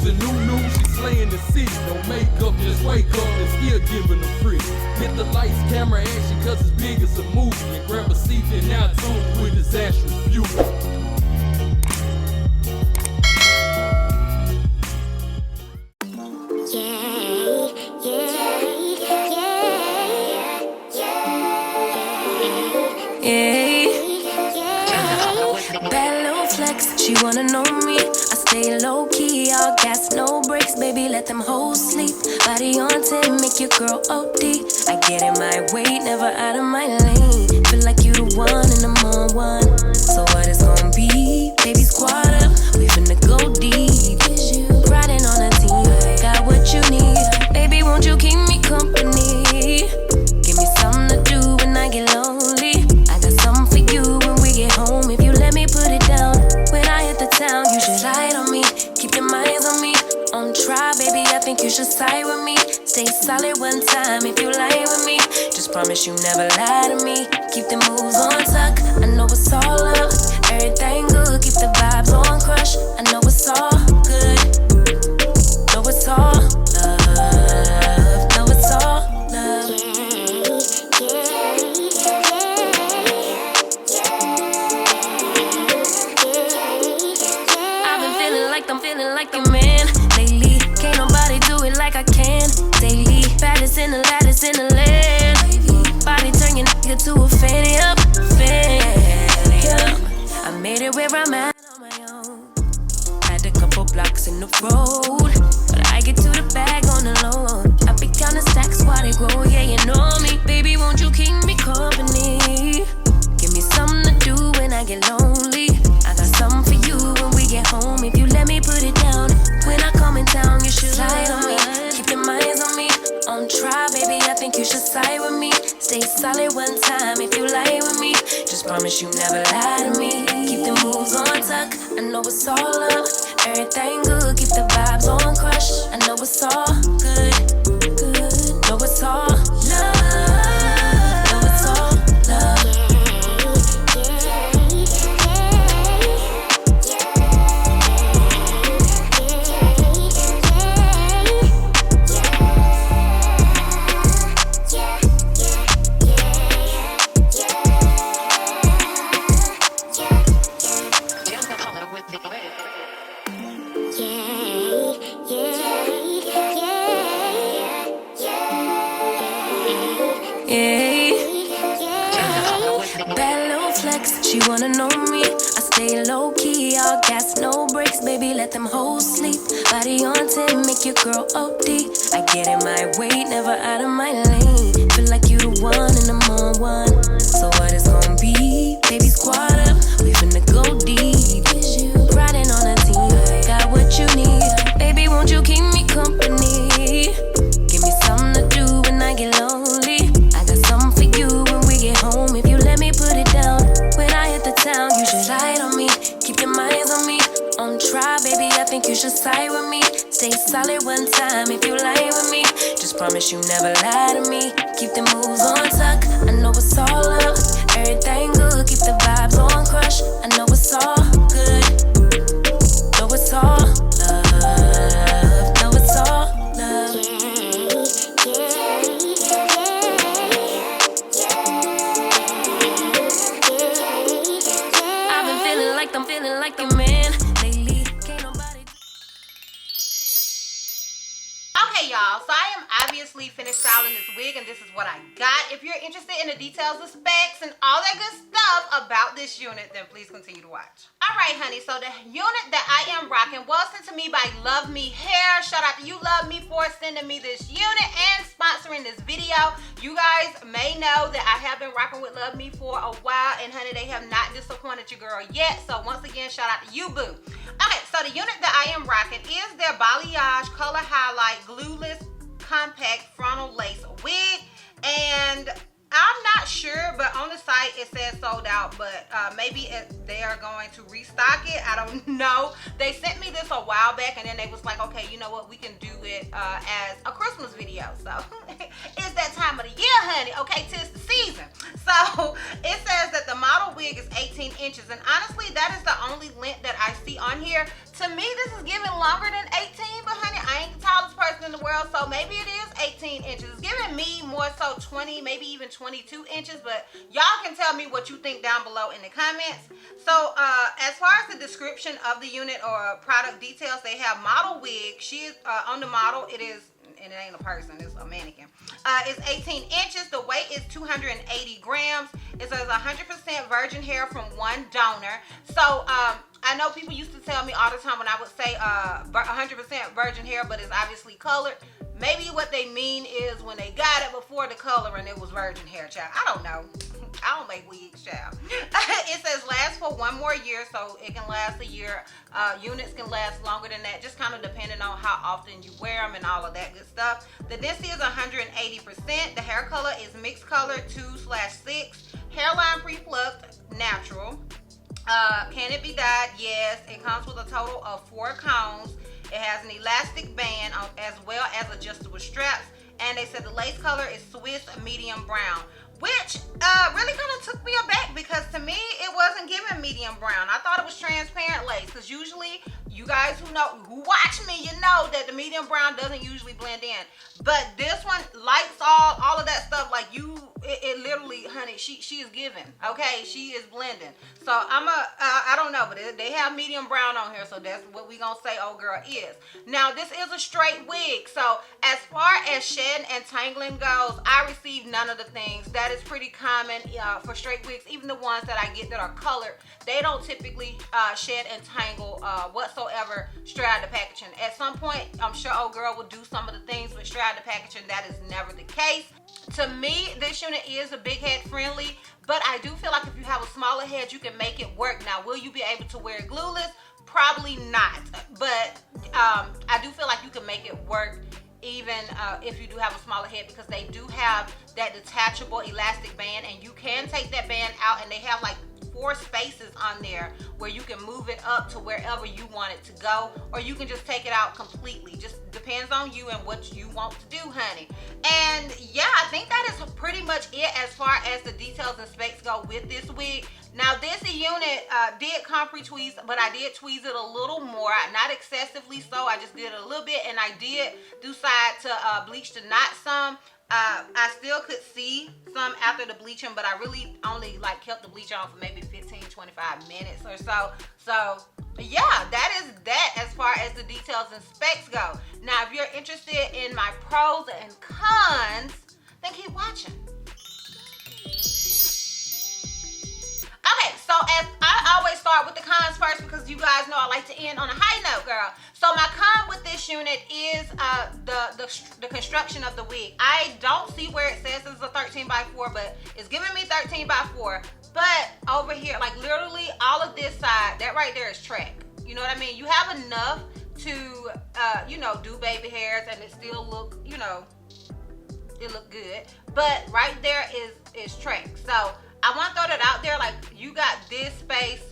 and new, she's slaying the city. No makeup, just wake up and still giving them free. Hit the lights, camera, action, cause it's big as a movie. And grab a seat and now tune with Disastrous Beauty. Bad little flex, she wanna know me. I stay low key, all gas, no brakes. Baby, let them hoes sleep. Body on 10, make your girl OD. I get in my way, never out of my lane. Feel like you the one and I'm on one. So what it's gonna be? Baby, squad up, we finna go deep. Riding on a team, got what you need. Baby, won't you keep me company? Give me something to do when I get lonely. I got something for you when we get home. If you let me put it down, when I hit the town, you should slide on me. Keep your minds on me. On try, baby, I think you should side with me. Stay solid one time if you lie with me. Just promise you never lie to me. Keep the moves on tuck, I know it's all up. Everything good, keep the vibes on crush. I know it's all good. Know it's all love. Know it's all love. I've been feeling like I'm feeling like a man lately. Can't nobody do it like I can daily. Baddest in the lattice in the land. Body turn your nigga to a fanny up, fanny up. I made it where I'm at on my own. Had a couple blocks in the road, but I get to the bag on the low. I be counting stacks while they grow, yeah, you know me. Baby, won't you keep me company? Give me something to do when I get lonely. I got something for you when we get home. If you let me put it down, when I come in town, you should slide on me. Keep your minds on me. On try, baby, I think you should side with me. Stay solid one time if you lie with me. Just promise you never lie to me. Keep the moves on tuck, I know it's all up. Everything good, keep the vibes on crush. I know it's all good, good. Know it's all love. Know it's all love. Bad little flex, she wanna know me. I stay low key, all gas, no brakes. Baby, let them hoes sleep. Body on 10, make your girl OD. I get in my way, never out of my lane. Feel like you the one and I'm on one. So what it's gonna be? Baby, squad up, we finna go deep. Riding on a team, got what you need. Baby, won't you keep me company? Give me something to do when I get lonely. I got something for you when we get home. If you let me put it down, when I hit the town, you should slide on me. Keep your minds on me. On try, baby, I think you should side with me. Stay solid one time if you lie with me. Just promise you never lie to me. Keep the moves on tuck, I know it's all up. Everything good, keep the vibes on crush. I know it's all good. Know it's all love. Know it's all love. I've been feeling like I'm feeling like a man lately. Can't nobody. Okay, y'all, so I am obviously finished styling this wig, and this is what I got. If you're interested in the details, the specs, and all that good stuff about this unit, then please continue to watch. All right, honey, so the unit that I am rocking was sent to me by Love Me Hair. Shout out to you, Love Me, for sending me this unit and sponsoring this video. You guys may know that I have been rocking with Love Me for a while, and honey, they have not disappointed your girl yet. So once again, shout out to you, boo. Okay, so the unit that I am rocking is their balayage color highlight glueless compact frontal lace wig, and I'm not sure, but on the site it says sold out, but maybe they are going to restock it. I don't know. They sent me this a while back, and then they was like, okay, you know what, we can do it as a Christmas video. So it's that time of the year, honey. Okay, 'tis the season. So it says that the model wig is 18 inches, and honestly, that is the only length that I see on here. To me, this is giving longer than 18, but honey, I ain't the tallest person in the world, so maybe it is 18 inches. It's giving me more so 20, maybe even 22 inches, but y'all can tell me what you think down below in the comments. So as far as the description of the unit or product details, they have model wig. She is on the model, it is, and it ain't a person, it's a mannequin. It's 18 inches. The weight is 280 grams. It says 100% virgin hair from one donor. So I know people used to tell me all the time when I would say 100% virgin hair, but it's obviously colored. Maybe what they mean is when they got it before the color and it was virgin hair, child. I don't know. I don't make wigs, child. It says last for 1 more year, so it can last a year. Units can last longer than that, just kind of depending on how often you wear them and all of that good stuff. The density is 180%. The hair color is mixed color 2/6. Hairline pre-plucked, natural. Can it be dyed? Yes. It comes with a total of 4 cones. It has an elastic band as well as adjustable straps. And they said the lace color is Swiss medium brown, which really kind of took me aback because to me it wasn't giving medium brown. I thought it was transparent lace because usually you guys who watch me, you know that the medium brown doesn't usually blend in. But this one, lights all of that stuff, like it literally, honey, she is giving, okay? She is blending. So I don't know, but they have medium brown on here, so that's what we gonna say old girl is. Now, this is a straight wig, so as far as shedding and tangling goes, I received none of the things. That is pretty common for straight wigs. Even the ones that I get that are colored, they don't typically shed and tangle whatsoever straight out of the packaging. At some point, I'm sure old girl will do some of the things with straight out of the packaging. That is never the case. To me, this unit is a big head friendly, but I do feel like if you have a smaller head, you can make it work. Now, will you be able to wear it glueless? Probably not, but I do feel like you can make it work even if you do have a smaller head, because they do have that detachable elastic band, and you can take that band out, and they have like 4 spaces on there where you can move it up to wherever you want it to go, or you can just take it out completely. Just depends on you and what you want to do, honey. And yeah, I think that is pretty much it as far as the details and specs go with this wig. Now, this unit did come pre-tweezed, but I did tweeze it a little more, not excessively so. I just did it a little bit, and I did decide to bleach the knot some. I still could see some after the bleaching, but I really only like kept the bleach on for maybe 15-25 minutes or so. So yeah, that is that as far as the details and specs go. Now, if you're interested in my pros and cons, then keep watching. Okay, so as I always start with the cons first, because you guys know I like to end on a high note, girl. So my con with this unit is the construction of the wig. I don't see where it says it's a 13x4, but it's giving me 13x4. But over here, like literally all of this side, that right there is track. You know what I mean? You have enough to, do baby hairs and it still look, it look good. But right there is track. So I want to throw that out there, like you got this space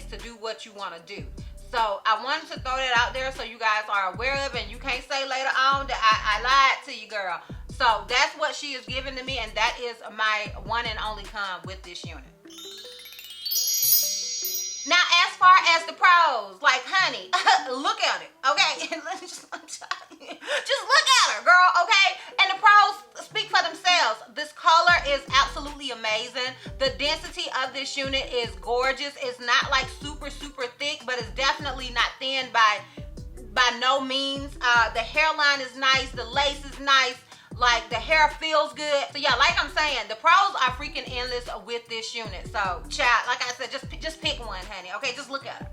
to do what you want to do. So I wanted to throw that out there so you guys are aware of it, and you can't say later on that I lied to you, girl. So that's what she is giving to me, and that is my one and only con with this unit. Now, as far as the pros, like, honey, look at it, okay? Just look at her, girl, okay? And the pros speak for themselves. This color is absolutely amazing. The density of this unit is gorgeous. It's not like super, super thick, but it's definitely not thin by no means. The hairline is nice. The lace is nice. Like, the hair feels good. So yeah, like I'm saying, the pros are freaking endless with this unit. So child, like I said, just pick one, honey. Okay, just look at her.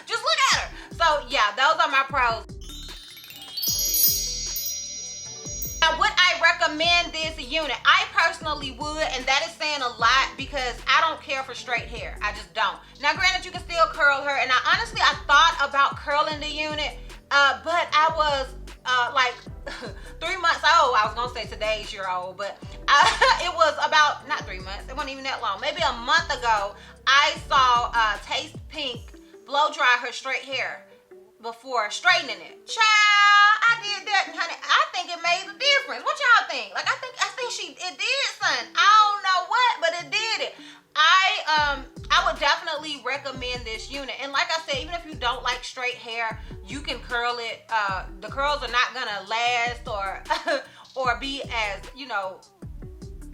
Just look at her. So yeah, those are my pros. Now, would I recommend this unit? I personally would, and that is saying a lot because I don't care for straight hair. I just don't. Now, granted, you can still curl her, and I thought about curling the unit, but I was like 3 months old. I was gonna say today's year old, but it was about, not 3 months, it wasn't even that long, maybe a month ago, I saw Taste Pink blow dry her straight hair before straightening it. Child, I did that, and honey, I think it made a difference. What y'all think? Like, I think it did something. I don't know what, but it did it. I would definitely recommend this unit. And like I said, even if you don't like straight hair, you can curl it. The curls are not gonna last or be as, you know,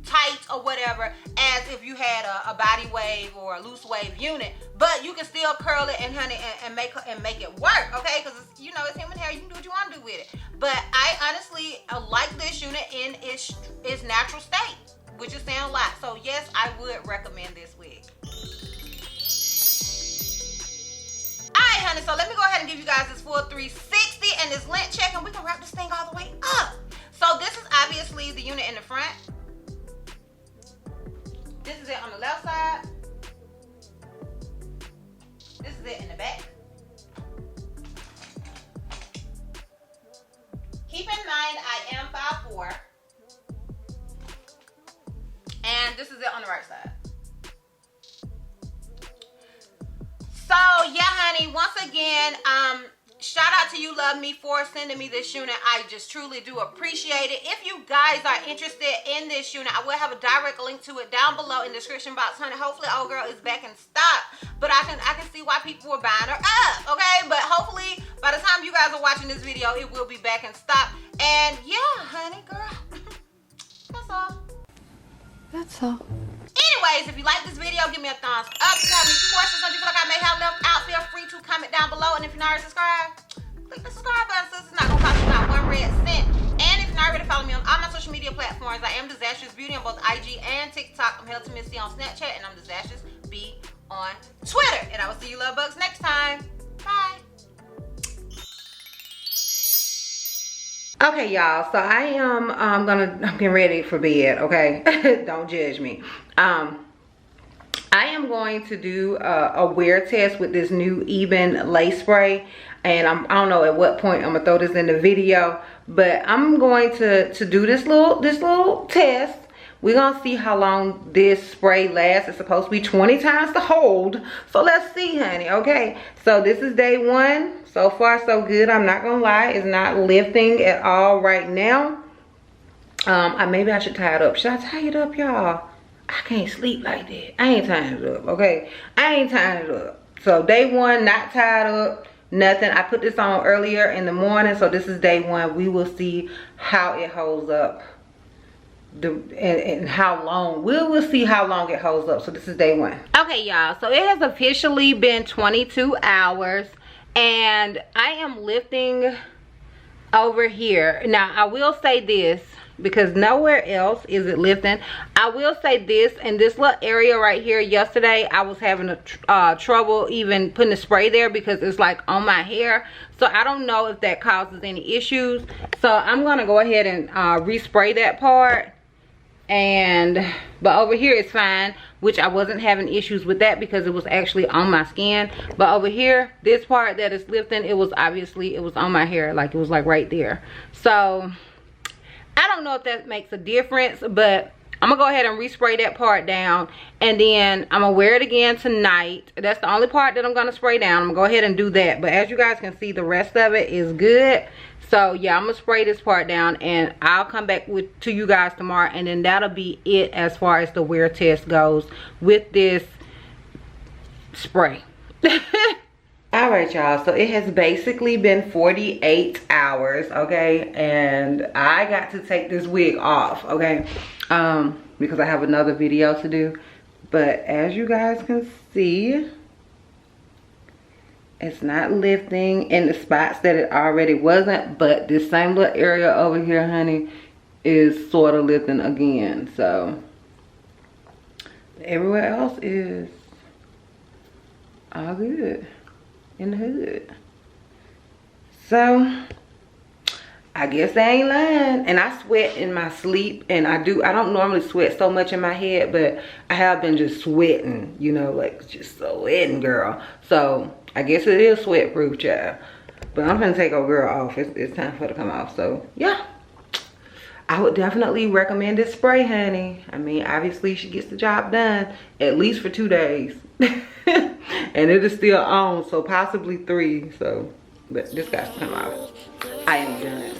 tight or whatever as if you had a body wave or a loose wave unit, but you can still curl it and honey and make it work, okay? Because you know, it's human hair, you can do what you want to do with it. But I honestly like this unit in its natural state, which is saying a lot. So yes, I would recommend this wig. Alright honey, so let me go ahead and give you guys this full 360 and this length check, and we can wrap this thing all the way up. So this is obviously the unit in the front. This is it on the left side. This is it in the back. Keep in mind, I am 5'4". And this is it on the right side. So yeah, honey, once again, shout out to you, Luvme, for sending me this unit. I just truly do appreciate it. If you guys are interested in this unit, I will have a direct link to it down below in the description box, honey. Hopefully, old girl is back in stock, but I can see why people were buying her up, okay? But hopefully, by the time you guys are watching this video, it will be back in stock. And yeah, honey, girl, that's all. That's all. Anyways, if you like this video, give me a thumbs up. If you have any questions or you feel like I may have left out, feel free to comment down below. And if you're not already subscribed, click the subscribe button, sis. It's not gonna cost you not one red cent. And if you're not already follow me on all my social media platforms, I am DizastrousBeauty on both IG and TikTok. I'm Held to Missy on Snapchat, and I'm DizastrousB on Twitter. And I will see you love bugs next time. Bye. Okay, y'all, so I am I'm getting ready for bed, okay? Don't judge me. I am going to do a wear test with this new Ebin lace spray, and I don't know at what point I'm gonna throw this in the video, but I'm going to do this little test. We're gonna see how long this spray lasts. It's supposed to be 20 times the hold, so let's see, honey. Okay, so this is day one. So far so good. I'm not gonna lie, it's not lifting at all right now. Maybe I should tie it up. Should I tie it up, y'all? I can't sleep like that. I ain't tying it up, okay? I ain't tying it up. So day one, not tied up, nothing. I put this on earlier in the morning, so this is day one. We will see how it holds up. And how long we'll see how long it holds up. So this is day one. Okay, y'all, so it has officially been 22 hours and I am lifting over here. Now I will say this, because nowhere else is it lifting. I will say this, in this little area right here, yesterday I was having trouble even putting the spray there because it's like on my hair. So I don't know if that causes any issues. So I'm gonna go ahead and respray that part. But over here it's fine, which I wasn't having issues with that because it was actually on my skin. But over here, this part that is lifting, it was on my hair, like it was like right there. So I don't know if that makes a difference, but I'm gonna go ahead and respray that part down, and then I'm gonna wear it again tonight. That's the only part that I'm gonna spray down. I'm gonna go ahead and do that, but as you guys can see, the rest of it is good. So yeah, I'm gonna spray this part down and I'll come back to you guys tomorrow, and then that'll be it as far as the wear test goes with this spray. All right, y'all, so it has basically been 48 hours, okay, and I got to take this wig off, okay, because I have another video to do. But as you guys can see, it's not lifting in the spots that it already wasn't, but this same little area over here, honey, is sort of lifting again. So everywhere else is all good in the hood. So I guess I ain't lying. And I sweat in my sleep, and I don't normally sweat so much in my head, but I have been just sweating, you know, like just sweating, girl. So I guess it is sweat proof, child. But I'm gonna take old girl off. It's time for her to come off. So yeah, I would definitely recommend this spray, honey. I mean, obviously she gets the job done at least for 2 days. And it is still on, so possibly 3. So, but this got to come out. I am done.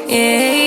Yeah.